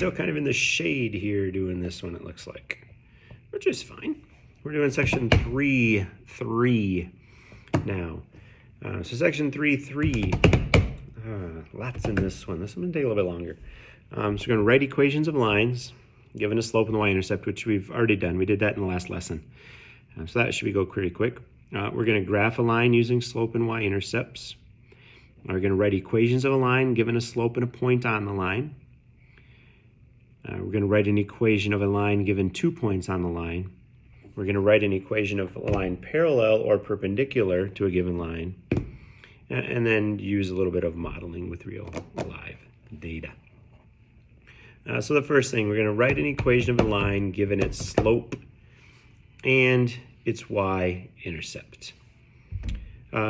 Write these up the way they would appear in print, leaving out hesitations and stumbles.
still kind of in the shade here doing this one, it looks like, which is fine. We're doing section 3.3 now. So section 3.3, lots in this one. This one will take a little bit longer. So we're going to write equations of lines, given a slope and the y-intercept, which we've already done. We did that in the last lesson. So that should go pretty quick. We're going to graph a line using slope and y-intercepts. We're going to write equations of a line, given a slope and a point on the line. We're going to write an equation of a line given 2 points on the line. We're going to write an equation of a line parallel or perpendicular to a given line, and then use a little bit of modeling with real live data. So the first thing, we're going to write an equation of a line given its slope and its y-intercept.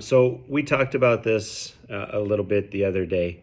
So we talked about this a little bit the other day.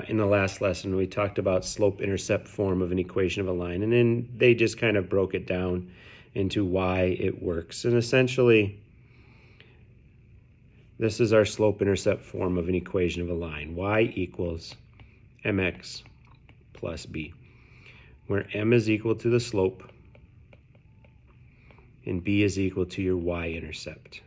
In the last lesson, we talked about slope-intercept form of an equation of a line, and then they just kind of broke it down into why it works. And essentially, this is our slope-intercept form of an equation of a line. Y equals mx plus b, where m is equal to the slope and b is equal to your y-intercept.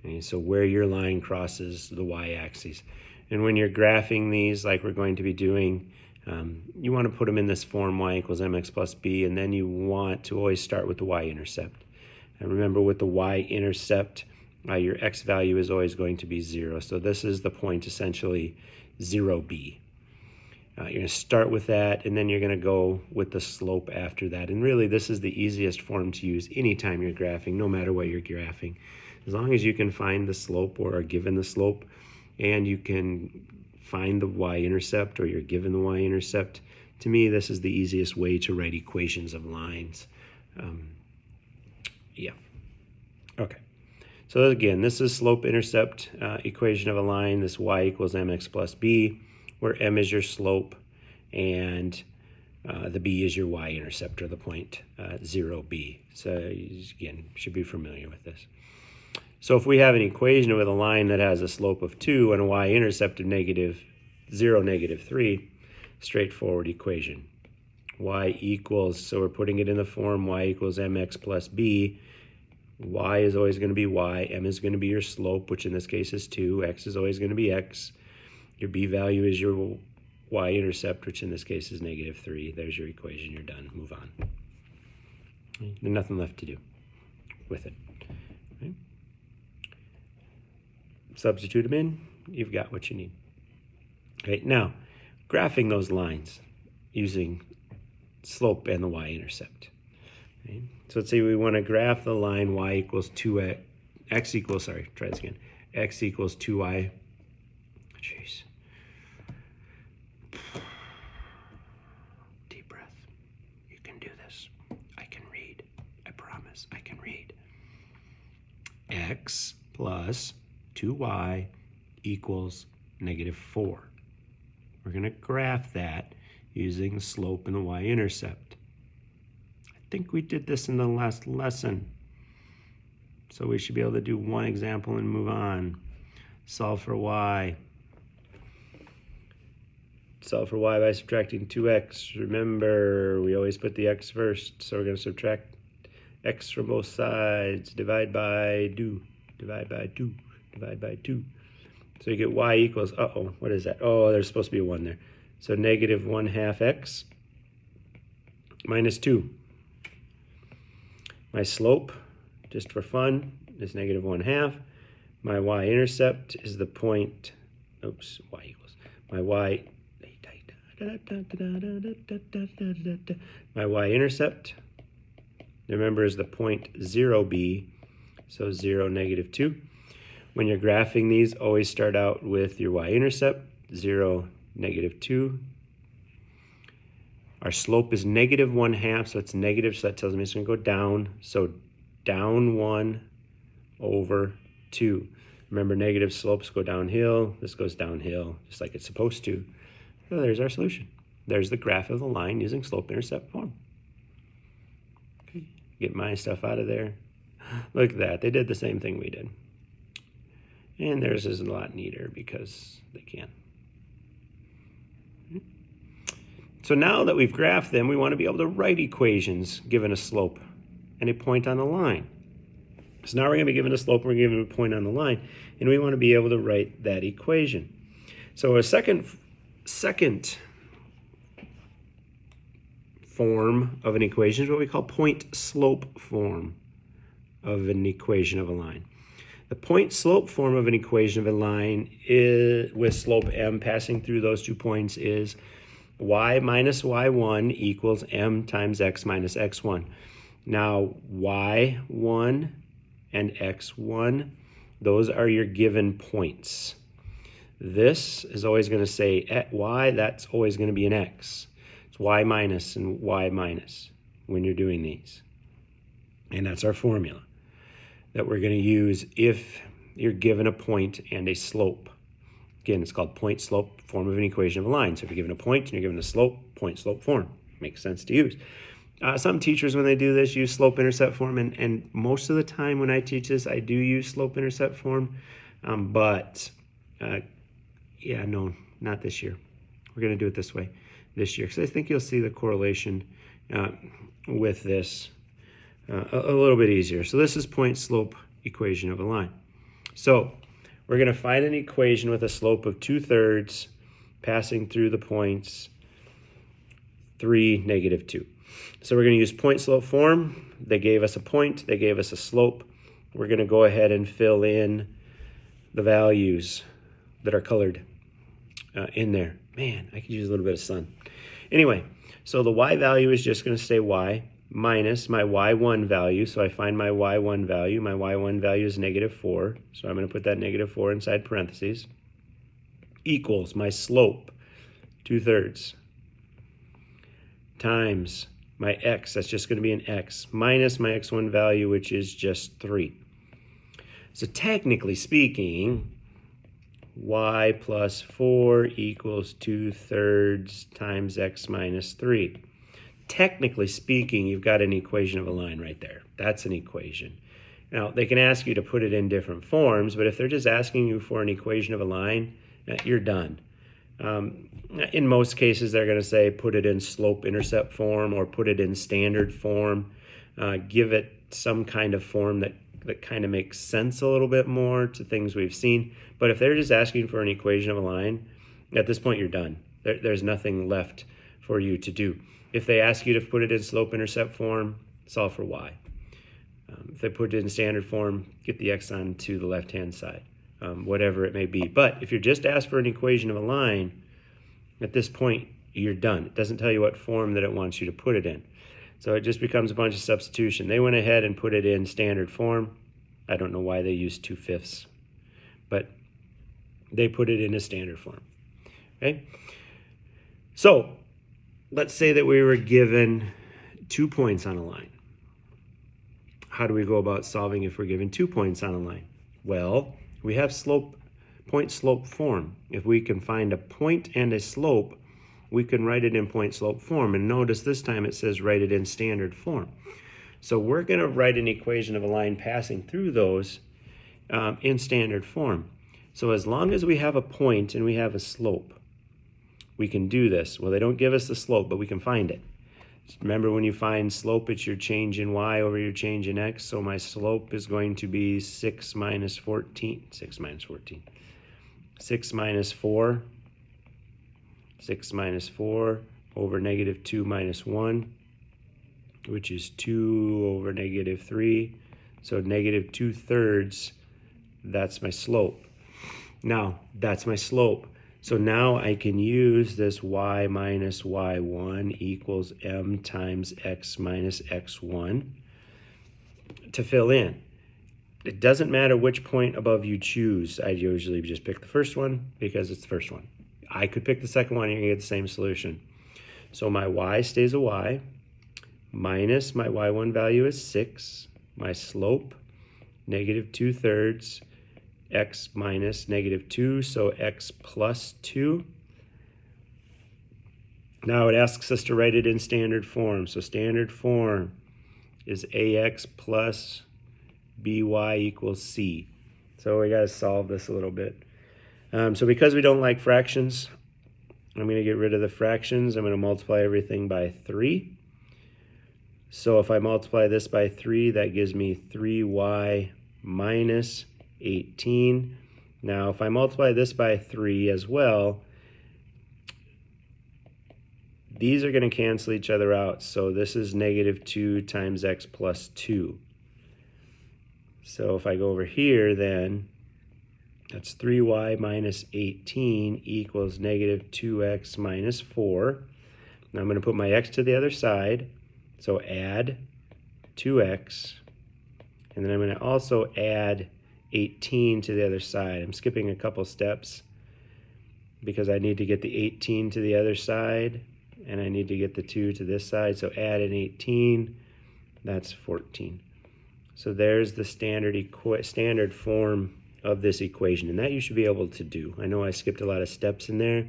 Okay, so where your line crosses the y-axis. And when you're graphing these, like we're going to be doing, you want to put them in this form, y equals mx plus b, and then you want to always start with the y-intercept. And remember, with the y-intercept, your x value is always going to be 0. So this is the point, essentially, 0b. You're going to start with that, and then you're going to go with the slope after that. And really, this is the easiest form to use anytime you're graphing, no matter what you're graphing. As long as you can find the slope or are given the slope, and you can find the y-intercept or you're given the y-intercept, to me, this is the easiest way to write equations of lines. Yeah. Okay. So again, this is slope-intercept equation of a line. This y equals mx plus b, where m is your slope and the b is your y-intercept, or the point 0b. So again, you should be familiar with this. So if we have an equation with a line that has a slope of 2 and a y-intercept of -0, -3, straightforward equation. Y equals, so we're putting it in the form y equals mx plus b. Y is always going to be y, m is going to be your slope, which in this case is 2, x is always going to be x. Your b value is your y-intercept, which in this case is -3. There's your equation, you're done, move on. There's nothing left to do with it. Okay. Substitute them in, you've got what you need. Okay, now, graphing those lines using slope and the y-intercept. Okay. So let's say we want to graph the line y equals 2x, x equals 2y. Jeez. Deep breath. You can do this. I can read. I promise I can read. X plus 2y equals -4. We're going to graph that using the slope and the y-intercept. I think we did this in the last lesson. So we should be able to do one example and move on. Solve for y. Solve for y by subtracting 2x. Remember, we always put the x first. So we're going to subtract x from both sides. Divide by 2. Divide by 2. Divide by 2. So you get y equals, what is that? Oh, there's supposed to be a 1 there. So -1/2 x minus 2. My slope, just for fun, is -1/2. My y-intercept is the point, y equals, my y-intercept, remember, is the point 0b, so 0, -2. When you're graphing these, always start out with your y-intercept, 0, -2. Our slope is -1/2, so it's negative, so that tells me it's going to go down. So down 1 over 2. Remember, negative slopes go downhill. This goes downhill, just like it's supposed to. So there's our solution. There's the graph of the line using slope-intercept form. Okay, get my stuff out of there. Look at that. They did the same thing we did. And theirs is a lot neater because they can. So now that we've graphed them, we want to be able to write equations given a slope and a point on the line. So now we're going to be given a slope, and we're given a point on the line, and we want to be able to write that equation. So a second form of an equation is what we call point-slope form of an equation of a line. The point-slope form of an equation of a line with slope m passing through those 2 points is y minus y1 equals m times x minus x1. Now y1 and x1, those are your given points. This is always going to say at y, that's always going to be an x. It's y minus and y minus when you're doing these. And that's our formula that we're going to use if you're given a point and a slope. Again, it's called point-slope form of an equation of a line. So if you're given a point and you're given a slope, point-slope form. Makes sense to use. Some teachers, when they do this, use slope-intercept form, and most of the time when I teach this, I do use slope-intercept form, yeah, no, not this year. We're going to do it this way this year, because I think you'll see the correlation with this a little bit easier. So this is point-slope equation of a line. So we're going to find an equation with a slope of 2/3 passing through the points 3, -2. So we're going to use point-slope form. They gave us a point. They gave us a slope. We're going to go ahead and fill in the values that are colored in there. Man, I could use a little bit of sun. Anyway, so the y value is just going to stay y minus my y1 value. So I find my y1 value. My y1 value is -4. So I'm going to put that -4 inside parentheses. Equals my slope, 2/3, times my x, that's just going to be an x, minus my x1 value, which is just 3. So technically speaking, y plus 4 equals 2/3 times x minus 3. Technically speaking, you've got an equation of a line right there. That's an equation. Now, they can ask you to put it in different forms, but if they're just asking you for an equation of a line, you're done. In most cases, they're going to say put it in slope-intercept form or put it in standard form. Give it some kind of form that kind of makes sense a little bit more to things we've seen. But if they're just asking for an equation of a line, at this point, you're done. There's nothing left for you to do. If they ask you to put it in slope-intercept form, solve for y. If they put it in standard form, get the x on to the left-hand side, whatever it may be. But if you're just asked for an equation of a line, at this point, you're done. It doesn't tell you what form that it wants you to put it in. So it just becomes a bunch of substitution. They went ahead and put it in standard form. I don't know why they used 2/5, but they put it in a standard form. Okay? So let's say that we were given 2 points on a line. How do we go about solving if we're given 2 points on a line? Well, we have point-slope form. If we can find a point and a slope, we can write it in point-slope form. And notice this time it says write it in standard form. So we're going to write an equation of a line passing through those in standard form. So as long as we have a point and we have a slope, we can do this. Well, they don't give us the slope, but we can find it. Remember, when you find slope, it's your change in y over your change in x. So my slope is going to be 6 minus 14. 6 minus 14. 6 minus 4. 6 minus 4 over -2 minus 1, which is 2 over -3. So -2/3, that's my slope. Now, that's my slope. So now I can use this y minus y1 equals m times x minus x1 to fill in. It doesn't matter which point above you choose. I usually just pick the first one because it's the first one. I could pick the second one and you get the same solution. So my y stays a y, minus my y1 value is 6, my slope, -2/3, x minus -2, so x plus 2. Now it asks us to write it in standard form. So standard form is ax plus by equals c. So we got to solve this a little bit. So because we don't like fractions, I'm going to get rid of the fractions. I'm going to multiply everything by 3. So if I multiply this by 3, that gives me 3y minus 18. Now, if I multiply this by 3 as well, these are going to cancel each other out. So this is negative 2 times x plus 2. So if I go over here, then that's 3y minus 18 equals negative 2x minus 4. Now I'm going to put my x to the other side. So add 2x. And then I'm going to also add 18 to the other side. I'm skipping a couple steps because I need to get the 18 to the other side, and I need to get the 2 to this side. So add an 18, that's 14. So there's the standard form of this equation, and that you should be able to do. I know I skipped a lot of steps in there,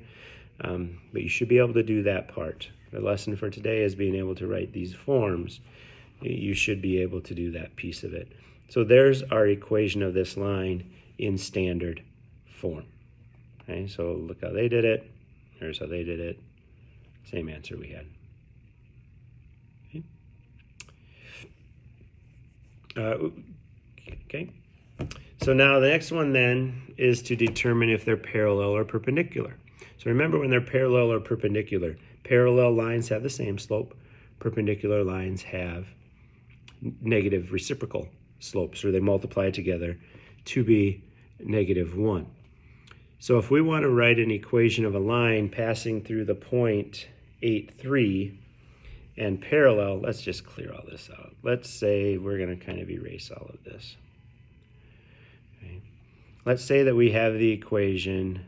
but you should be able to do that part. The lesson for today is being able to write these forms. You should be able to do that piece of it. So there's our equation of this line in standard form. Okay, so look how they did it. Here's how they did it. Same answer we had. Okay. So now the next one then is to determine if they're parallel or perpendicular. So remember, when they're parallel or perpendicular, parallel lines have the same slope. Perpendicular lines have negative reciprocal slopes, or they multiply together to be negative 1. So if we want to write an equation of a line passing through the point 8, 3 and parallel, let's just clear all this out. Let's say we're going to kind of erase all of this. Okay. Let's say that we have the equation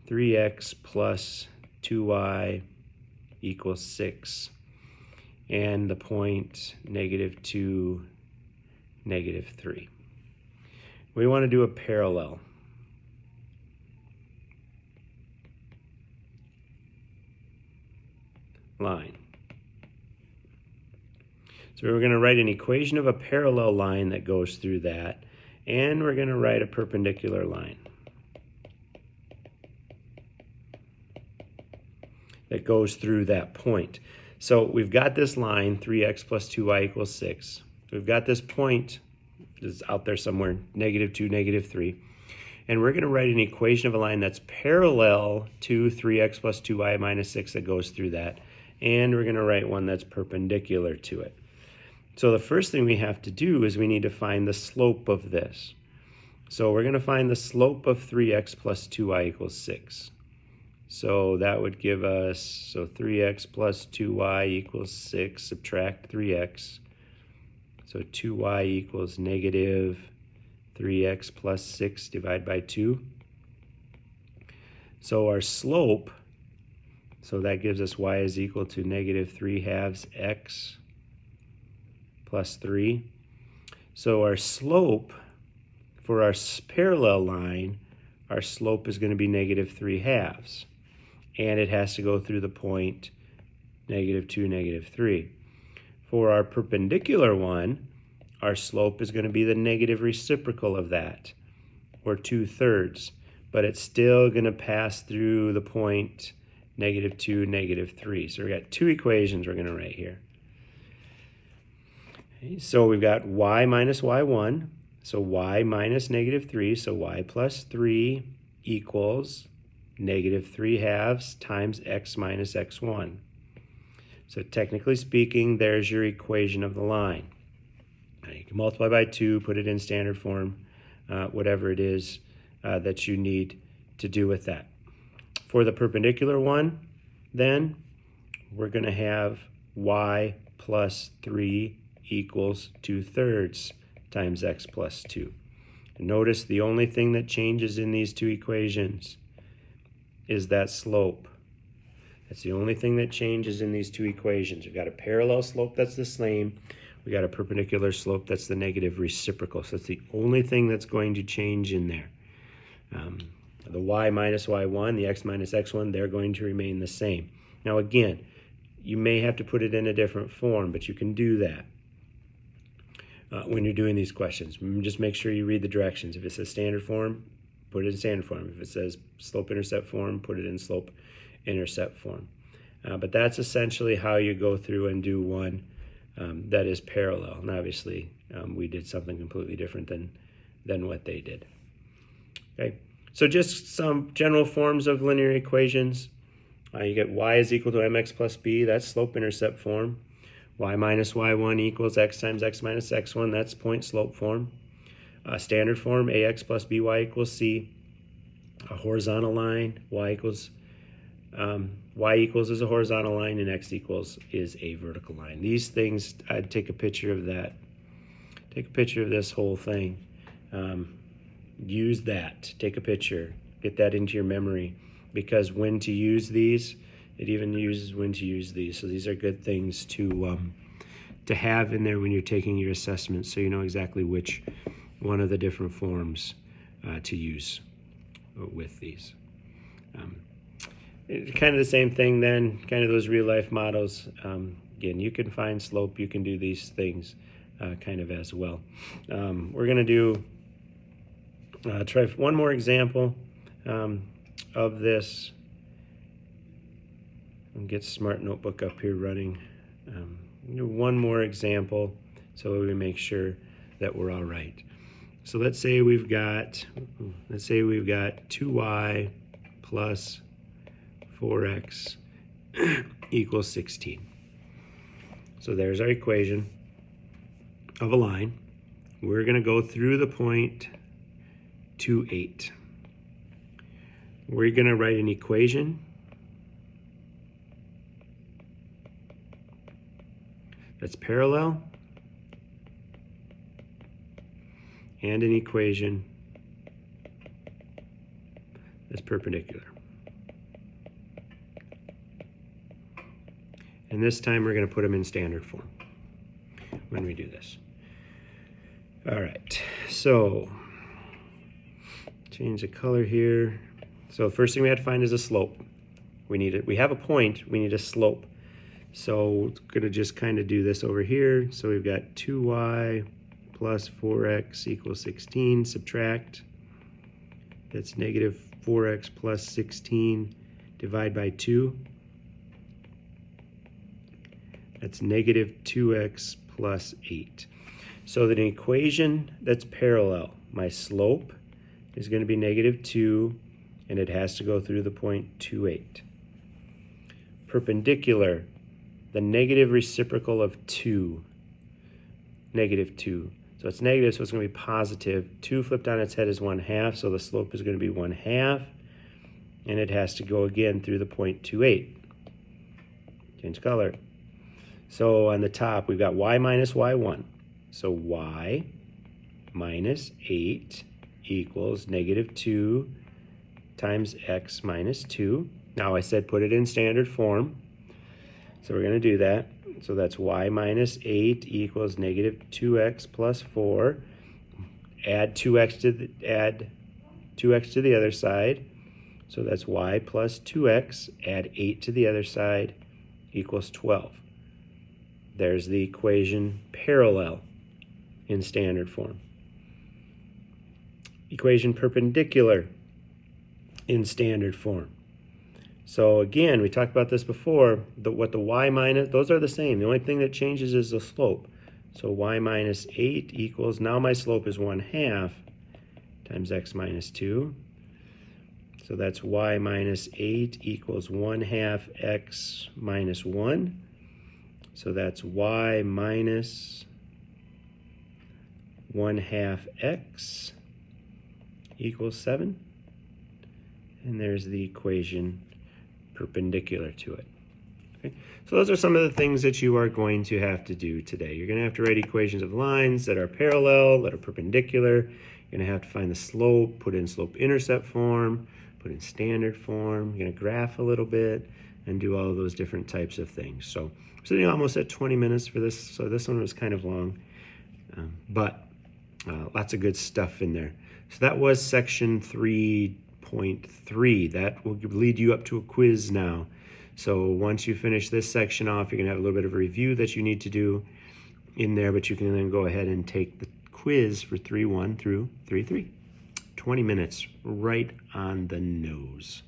3x plus 2y equals 6, and the point negative 2, negative 3. We want to do a parallel. Line. So we're going to write an equation of a parallel line that goes through that, and we're going to write a perpendicular line that goes through that point. So we've got this line, 3x plus 2y equals 6. We've got this point that's out there somewhere, negative 2, negative 3. And we're going to write an equation of a line that's parallel to 3x plus 2y minus 6 that goes through that. And we're going to write one that's perpendicular to it. So the first thing we have to do is we need to find the slope of this. So we're going to find the slope of 3x plus 2y equals 6. So that would give us, so 3x plus 2y equals 6, subtract 3x. So 2y equals negative 3x plus 6 divided by 2. So our slope, so that gives us y is equal to negative 3 halves x plus 3. So our slope for our parallel line, our slope is going to be negative 3 halves. And it has to go through the point negative 2, negative 3. For our perpendicular one, our slope is going to be the negative reciprocal of that, or 2/3. But it's still going to pass through the point negative 2, negative 3. So we've got two equations we're going to write here. Okay, so we've got y minus y1. So y minus negative 3, so y plus 3 equals negative 3 halves times x minus x1. So technically speaking, there's your equation of the line. Now you can multiply by 2, put it in standard form, whatever it is that you need to do with that. For the perpendicular one, then, we're going to have y plus 3 equals 2/3 times x plus 2. And notice the only thing that changes in these two equations is that slope. That's the only thing that changes in these two equations. We've got a parallel slope that's the same. We've got a perpendicular slope that's the negative reciprocal. So that's the only thing that's going to change in there. The y minus y1, the x minus x1, they're going to remain the same. Now again, you may have to put it in a different form, but you can do that when you're doing these questions. Just make sure you read the directions. If it says standard form, put it in standard form. If it says slope-intercept form, put it in slope intercept form. But that's essentially how you go through and do one that is parallel. And obviously, we did something completely different than what they did. Okay, so just some general forms of linear equations. You get y is equal to mx plus b, that's slope-intercept form. Y minus y1 equals x times x minus x1, that's point-slope form. Standard form, ax plus by equals c. A horizontal line, y equals is a horizontal line, and x equals is a vertical line. These things, I'd take a picture of that. Take a picture of this whole thing. Use that. Take a picture. Get that into your memory, because when to use these, it even uses when to use these. So these are good things to have in there when you're taking your assessment, so you know exactly which one of the different forms to use with these. Kind of the same thing then, kind of those real life models. Again, you can find slope, you can do these things kind of as well. We're going to do, try one more example of this. And get Smart Notebook up here running. Do one more example so we make sure that we're all right. So let's say we've got 2y plus 4x equals 16. So there's our equation of a line. We're going to go through the point 2, 8. We're going to write an equation that's parallel and an equation that's perpendicular. And this time we're going to put them in standard form when we do this. All right, so change the color here. So first thing we have to find is a slope. We have a point, we need a slope. So we're going to just kind of do this over here. So we've got 2y plus 4x equals 16, subtract. That's negative 4x plus 16, divide by 2. That's negative 2x plus 8. So that an equation that's parallel, my slope is going to be negative 2, and it has to go through the point 2, 8. Perpendicular, the negative reciprocal of 2, negative 2. So it's negative, so it's going to be positive. 2 flipped on its head is 1/2, so the slope is going to be 1/2, and it has to go again through the point 2, 8. Change color. So on the top, we've got y minus y1. So y minus 8 equals negative 2 times x minus 2. Now I said put it in standard form. So we're going to do that. So that's y minus 8 equals negative 2x plus 4. Add 2x to the other side. So that's y plus 2x. Add 8 to the other side equals 12. There's the equation parallel in standard form. Equation perpendicular in standard form. So again, we talked about this before, what the y minus, those are the same. The only thing that changes is the slope. So y minus 8 equals, now my slope is 1/2 times x minus 2. So that's y minus 8 equals 1/2 x minus 1. So that's y minus 1/2 x equals 7. And there's the equation perpendicular to it. Okay? So those are some of the things that you are going to have to do today. You're going to have to write equations of lines that are parallel, that are perpendicular. You're going to have to find the slope, put in slope-intercept form, put in standard form. You're going to graph a little bit and do all of those different types of things. So we're sitting almost at 20 minutes for this, so this one was kind of long, but lots of good stuff in there. So that was section 3.3. That will lead you up to a quiz now. So once you finish this section off, you're going to have a little bit of a review that you need to do in there, but you can then go ahead and take the quiz for 3.1 through 3.3. 20 minutes right on the nose.